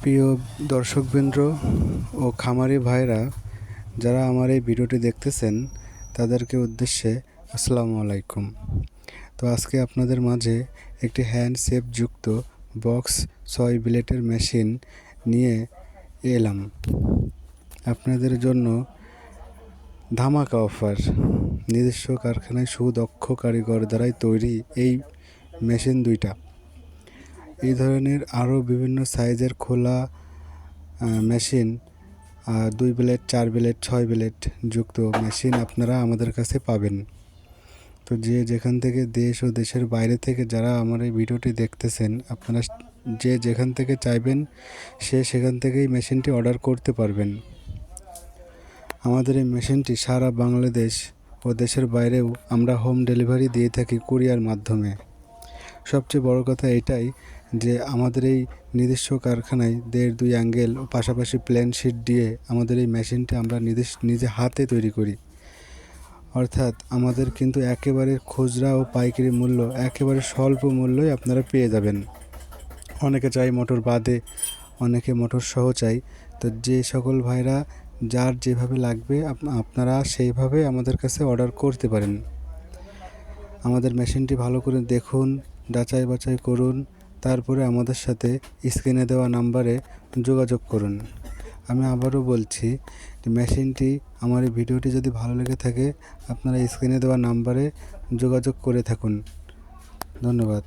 প্রিয় দর্শকবৃন্দ ও খামারি ভাইরা, যারা আমার এই ভিডিওটি দেখতেছেন তাদেরকে উদ্দেশ্যে আসসালামু আলাইকুম। তো আজকে আপনাদের মাঝে একটি হ্যান্ড সেফ যুক্ত বক্স 6 ব্লেডের মেশিন নিয়ে এলাম আপনাদের জন্য। ধামাকা অফার, নিজস্ব কারখানায় সুদক্ষ কারিগর দ্বারাই তৈরি এই মেশিন দুইটা। এই ধরনের আরও বিভিন্ন সাইজের খোলা মেশিন 2 ব্লেড, 4 ব্লেড, 6 ব্লেড যুক্ত মেশিন আপনারা আমাদের কাছে পাবেন। তো যে যেখান থেকে দেশ ও দেশের বাইরে থেকে যারা আমার এই ভিডিওটি দেখতেছেন, আপনারা যে যেখান থেকে চাইবেন সেখান থেকেই মেশিনটি অর্ডার করতে পারবেন। আমাদের এই মেশিনটি সারা বাংলাদেশ ও দেশের বাইরেও আমরা হোম ডেলিভারি দিয়ে থাকি কুরিয়ার মাধ্যমে। সবচেয়ে বড় কথা এটাই যে আমাদের এই নিজস্ব কারখানায় 1.5-2 অ্যাঙ্গেল ও পাশাপাশি প্লেন শিট দিয়ে আমাদের এই মেশিনটি আমরা নিজে হাতে তৈরি করি। অর্থাৎ আমাদের কিন্তু একেবারে খুচরা ও পাইকারি মূল্য একেবারে স্বল্প মূল্যই আপনারা পেয়ে যাবেন। অনেকে চাই মোটর বাদে, অনেকে মোটর সহ চাই। তো যে সকল ভাইরা যার যেভাবে লাগবে আপনারা সেইভাবে আমাদের কাছে অর্ডার করতে পারেন। আমাদের মেশিনটি ভালো করে দেখুন, যাচাই বাছাই করুন, তারপরে আমাদের সাথে স্ক্রিনে দেওয়া নাম্বারে যোগাযোগ করুন। আমি আবারও বলছি, মেশিনটি আমার এই ভিডিওটি যদি ভালো লেগে থাকে আপনারা স্ক্রিনে দেওয়া নাম্বারে যোগাযোগ করে থাকুন। ধন্যবাদ।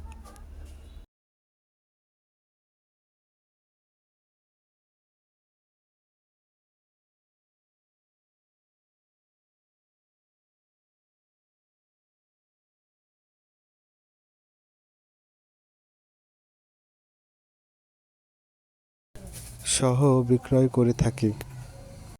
সহ বিক্রয় করে থাকি।